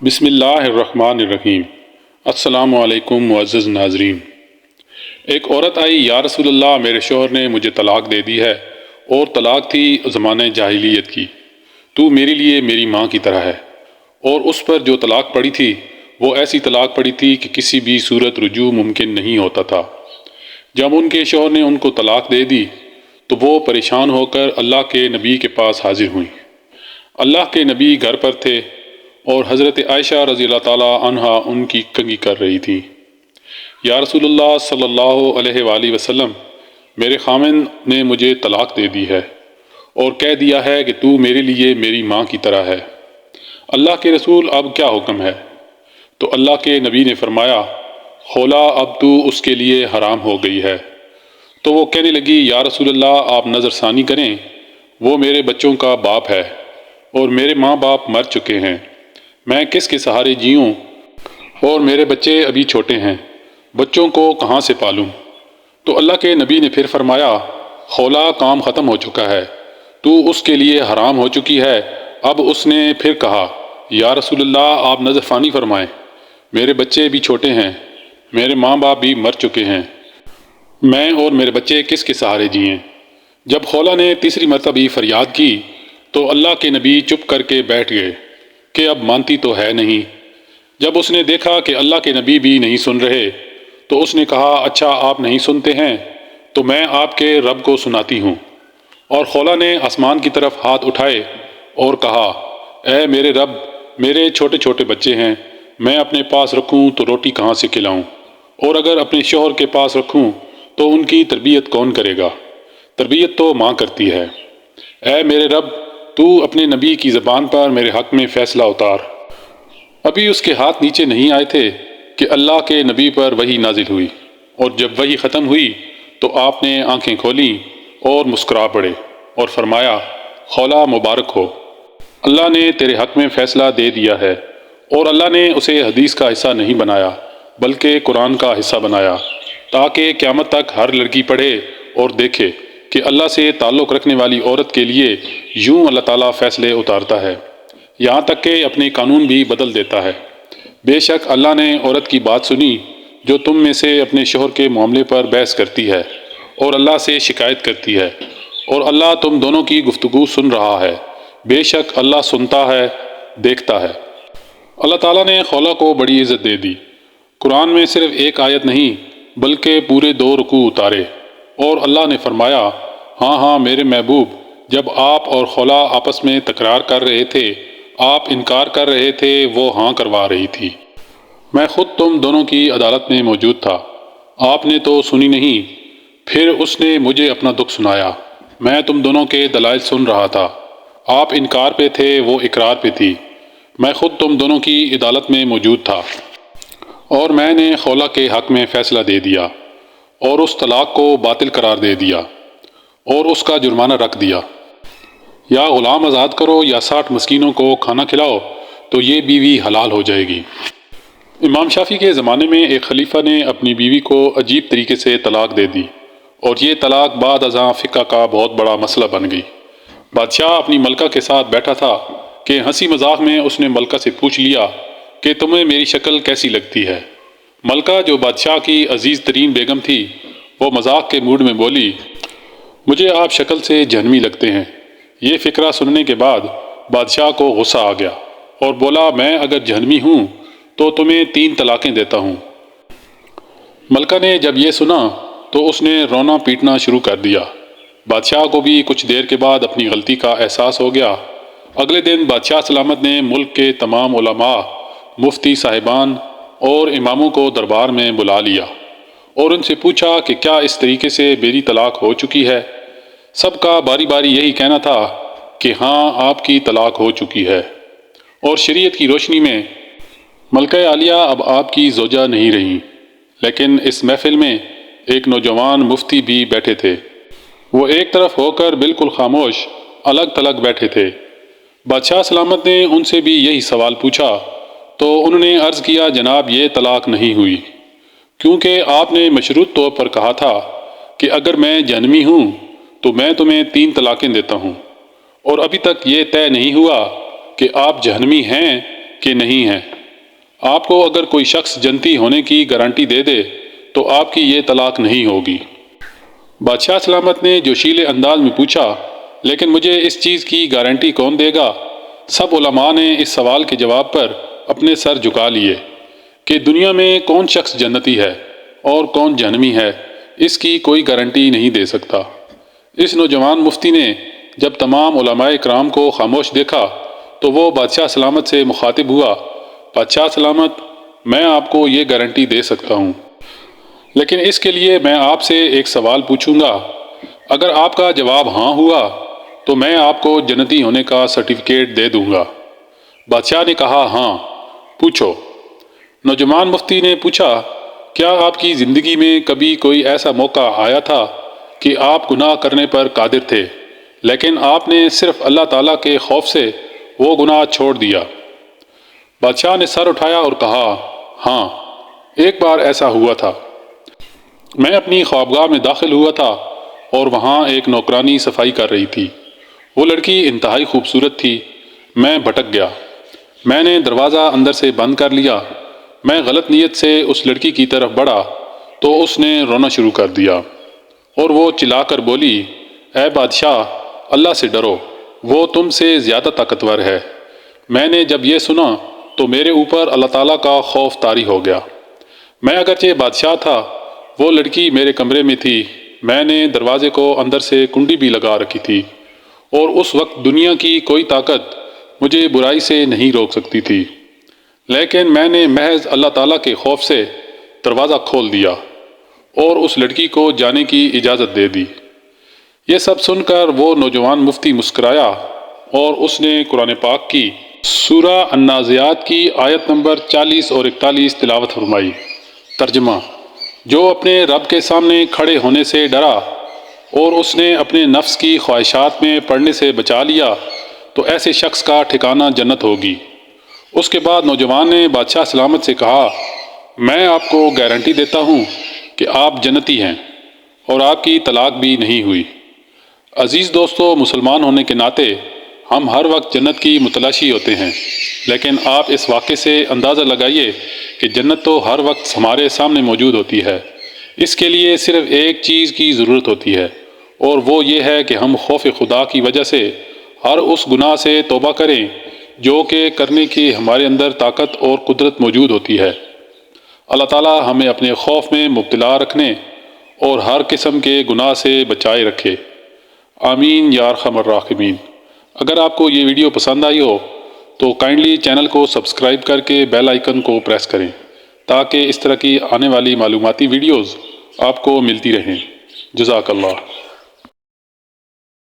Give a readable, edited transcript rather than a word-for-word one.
بسم اللہ الرحمن الرحیم۔ السلام علیکم معزز ناظرین۔ ایک عورت آئی، یا رسول اللہ میرے شوہر نے مجھے طلاق دے دی ہے، اور طلاق تھی زمانہ جاہلیت کی۔ تو میرے لیے میری ماں کی طرح ہے۔ اور اس پر جو طلاق پڑی تھی وہ ایسی طلاق پڑی تھی کہ کسی بھی صورت رجوع ممکن نہیں ہوتا تھا۔ جب ان کے شوہر نے ان کو طلاق دے دی تو وہ پریشان ہو کر اللہ کے نبی کے پاس حاضر ہوئیں۔ اللہ کے نبی گھر پر تھے اور حضرت عائشہ رضی اللہ تعالی عنہا ان کی کنگھی کر رہی تھی۔ یا رسول اللہ صلی اللہ علیہ وآلہ وسلم، میرے خاوند نے مجھے طلاق دے دی ہے اور کہہ دیا ہے کہ تو میرے لیے میری ماں کی طرح ہے۔ اللہ کے رسول، اب کیا حکم ہے؟ تو اللہ کے نبی نے فرمایا، خلا اب تو اس کے لیے حرام ہو گئی ہے۔ تو وہ کہنے لگی، یا رسول اللہ آپ نظر ثانی کریں، وہ میرے بچوں کا باپ ہے اور میرے ماں باپ مر چکے ہیں، میں کس کے سہارے جیوں؟ اور میرے بچے ابھی چھوٹے ہیں، بچوں کو کہاں سے پالوں؟ تو اللہ کے نبی نے پھر فرمایا، خلا کام ختم ہو چکا ہے، تو اس کے لیے حرام ہو چکی ہے۔ اب اس نے پھر کہا، یا رسول اللہ آپ نظر ثانی فرمائیں، میرے بچے بھی چھوٹے ہیں، میرے ماں باپ بھی مر چکے ہیں، میں اور میرے بچے کس کے سہارے جئیں؟ جب خلا نے تیسری مرتبہ فریاد کی تو اللہ کے نبی چپ کر کے بیٹھ گئے کہ اب مانتی تو ہے نہیں۔ جب اس نے دیکھا کہ اللہ کے نبی بھی نہیں سن رہے تو اس نے کہا، اچھا آپ نہیں سنتے ہیں تو میں آپ کے رب کو سناتی ہوں۔ اور خلا نے آسمان کی طرف ہاتھ اٹھائے اور کہا، اے میرے رب، میرے چھوٹے چھوٹے بچے ہیں، میں اپنے پاس رکھوں تو روٹی کہاں سے کھلاؤں؟ اور اگر اپنے شوہر کے پاس رکھوں تو ان کی تربیت کون کرے گا؟ تربیت تو ماں کرتی ہے۔ اے میرے رب، تو اپنے نبی کی زبان پر میرے حق میں فیصلہ اتار۔ ابھی اس کے ہاتھ نیچے نہیں آئے تھے کہ اللہ کے نبی پر وحی نازل ہوئی، اور جب وحی ختم ہوئی تو آپ نے آنکھیں کھولیں اور مسکرا پڑے اور فرمایا، خلا مبارک ہو، اللہ نے تیرے حق میں فیصلہ دے دیا ہے۔ اور اللہ نے اسے حدیث کا حصہ نہیں بنایا بلکہ قرآن کا حصہ بنایا، تاکہ قیامت تک ہر لڑکی پڑھے اور دیکھے کہ اللہ سے تعلق رکھنے والی عورت کے لیے یوں اللہ تعالیٰ فیصلے اتارتا ہے، یہاں تک کہ اپنے قانون بھی بدل دیتا ہے۔ بے شک اللہ نے عورت کی بات سنی جو تم میں سے اپنے شوہر کے معاملے پر بحث کرتی ہے اور اللہ سے شکایت کرتی ہے، اور اللہ تم دونوں کی گفتگو سن رہا ہے، بے شک اللہ سنتا ہے، دیکھتا ہے۔ اللہ تعالیٰ نے خلا کو بڑی عزت دے دی۔ قرآن میں صرف ایک آیت نہیں بلکہ پورے 2 رکوع اتارے، اور اللہ نے فرمایا، ہاں ہاں میرے محبوب، جب آپ اور خلا آپس میں تکرار کر رہے تھے، آپ انکار کر رہے تھے، وہ ہاں کروا رہی تھی، میں خود تم دونوں کی عدالت میں موجود تھا، آپ نے تو سنی نہیں۔ پھر اس نے مجھے اپنا دکھ سنایا، میں تم دونوں کے دلائل سن رہا تھا، آپ انکار پہ تھے، وہ اقرار پہ تھی، میں خود تم دونوں کی عدالت میں موجود تھا، اور میں نے خلا کے حق میں فیصلہ دے دیا اور اس طلاق کو باطل قرار دے دیا اور اس کا جرمانہ رکھ دیا۔ یا غلام آزاد کرو یا 60 مسکینوں کو کھانا کھلاؤ تو یہ بیوی حلال ہو جائے گی۔ امام شافعی کے زمانے میں ایک خلیفہ نے اپنی بیوی کو عجیب طریقے سے طلاق دے دی، اور یہ طلاق بعد ازاں فقہ کا بہت بڑا مسئلہ بن گئی۔ بادشاہ اپنی ملکہ کے ساتھ بیٹھا تھا کہ ہنسی مذاق میں اس نے ملکہ سے پوچھ لیا کہ تمہیں میری شکل کیسی لگتی ہے؟ ملکہ جو بادشاہ کی عزیز ترین بیگم تھی، وہ مذاق کے موڈ میں بولی، مجھے آپ شکل سے جہنمی لگتے ہیں۔ یہ فقرہ سننے کے بعد بادشاہ کو غصہ آ گیا اور بولا، میں اگر جہنمی ہوں تو تمہیں 3 طلاقیں دیتا ہوں۔ ملکہ نے جب یہ سنا تو اس نے رونا پیٹنا شروع کر دیا۔ بادشاہ کو بھی کچھ دیر کے بعد اپنی غلطی کا احساس ہو گیا۔ اگلے دن بادشاہ سلامت نے ملک کے تمام علماء، مفتی صاحبان اور اماموں کو دربار میں بلا لیا اور ان سے پوچھا کہ کیا اس طریقے سے میری طلاق ہو چکی ہے؟ سب کا باری باری یہی کہنا تھا کہ ہاں آپ کی طلاق ہو چکی ہے، اور شریعت کی روشنی میں ملکہ عالیہ اب آپ کی زوجہ نہیں رہیں۔ لیکن اس محفل میں ایک نوجوان مفتی بھی بیٹھے تھے، وہ ایک طرف ہو کر بالکل خاموش الگ تھلگ بیٹھے تھے۔ بادشاہ سلامت نے ان سے بھی یہی سوال پوچھا تو انہوں نے عرض کیا، جناب یہ طلاق نہیں ہوئی، کیونکہ آپ نے مشروط طور پر کہا تھا کہ اگر میں جہنمی ہوں تو میں تمہیں 3 طلاقیں دیتا ہوں، اور ابھی تک یہ طے نہیں ہوا کہ آپ جہنمی ہیں کہ نہیں ہیں۔ آپ کو اگر کوئی شخص جنتی ہونے کی گارنٹی دے دے تو آپ کی یہ طلاق نہیں ہوگی۔ بادشاہ سلامت نے جوشیلے انداز میں پوچھا، لیکن مجھے اس چیز کی گارنٹی کون دے گا؟ سب علماء نے اس سوال کے جواب پر اپنے سر جھکا لیے کہ دنیا میں کون شخص جنتی ہے اور کون جہنمی ہے، اس کی کوئی گارنٹی نہیں دے سکتا۔ اس نوجوان مفتی نے جب تمام علماء کرام کو خاموش دیکھا تو وہ بادشاہ سلامت سے مخاطب ہوا، بادشاہ سلامت، میں آپ کو یہ گارنٹی دے سکتا ہوں، لیکن اس کے لیے میں آپ سے ایک سوال پوچھوں گا۔ اگر آپ کا جواب ہاں ہوا تو میں آپ کو جنتی ہونے کا سرٹیفکیٹ دے دوں گا۔ بادشاہ نے کہا، ہاں پوچھو۔ نوجوان مفتی نے پوچھا، کیا آپ کی زندگی میں کبھی کوئی ایسا موقع آیا تھا کہ آپ گناہ کرنے پر قادر تھے لیکن آپ نے صرف اللہ تعالیٰ کے خوف سے وہ گناہ چھوڑ دیا؟ بادشاہ نے سر اٹھایا اور کہا، ہاں، ایک بار ایسا ہوا تھا۔ میں اپنی خوابگاہ میں داخل ہوا تھا اور وہاں ایک نوکرانی صفائی کر رہی تھی۔ وہ لڑکی انتہائی خوبصورت تھی۔ میں بھٹک گیا۔ میں نے دروازہ اندر سے بند کر لیا۔ میں غلط نیت سے اس لڑکی کی طرف بڑھا تو اس نے رونا شروع کر دیا اور وہ چلا کر بولی، اے بادشاہ، اللہ سے ڈرو، وہ تم سے زیادہ طاقتور ہے۔ میں نے جب یہ سنا تو میرے اوپر اللہ تعالیٰ کا خوف طاری ہو گیا۔ میں اگرچہ بادشاہ تھا، وہ لڑکی میرے کمرے میں تھی۔ میں نے دروازے کو اندر سے کنڈی بھی لگا رکھی تھی اور اس وقت دنیا کی کوئی طاقت مجھے برائی سے نہیں روک سکتی تھی، لیکن میں نے محض اللہ تعالیٰ کے خوف سے دروازہ کھول دیا اور اس لڑکی کو جانے کی اجازت دے دی۔ یہ سب سن کر وہ نوجوان مفتی مسکرایا اور اس نے قرآن پاک کی سورہ النازعات کی آیت نمبر 40 اور 41 تلاوت فرمائی۔ ترجمہ: جو اپنے رب کے سامنے کھڑے ہونے سے ڈرا اور اس نے اپنے نفس کی خواہشات میں پڑنے سے بچا لیا تو ایسے شخص کا ٹھکانہ جنت ہوگی۔ اس کے بعد نوجوان نے بادشاہ سلامت سے کہا، میں آپ کو گارنٹی دیتا ہوں کہ آپ جنتی ہیں اور آپ کی طلاق بھی نہیں ہوئی۔ عزیز دوستو، مسلمان ہونے کے ناطے ہم ہر وقت جنت کی متلاشی ہوتے ہیں، لیکن آپ اس واقعے سے اندازہ لگائیے کہ جنت تو ہر وقت ہمارے سامنے موجود ہوتی ہے۔ اس کے لیے صرف ایک چیز کی ضرورت ہوتی ہے اور وہ یہ ہے کہ ہم خوف خدا کی وجہ سے ہر اس گناہ سے توبہ کریں جو کہ کرنے کی ہمارے اندر طاقت اور قدرت موجود ہوتی ہے۔ اللہ تعالیٰ ہمیں اپنے خوف میں مبتلا رکھنے اور ہر قسم کے گناہ سے بچائے رکھے۔ آمین یا ارحم الراحمین۔ اگر آپ کو یہ ویڈیو پسند آئی ہو تو کائنڈلی چینل کو سبسکرائب کر کے بیل آئیکن کو پریس کریں تاکہ اس طرح کی آنے والی معلوماتی ویڈیوز آپ کو ملتی رہیں۔ جزاک اللہ۔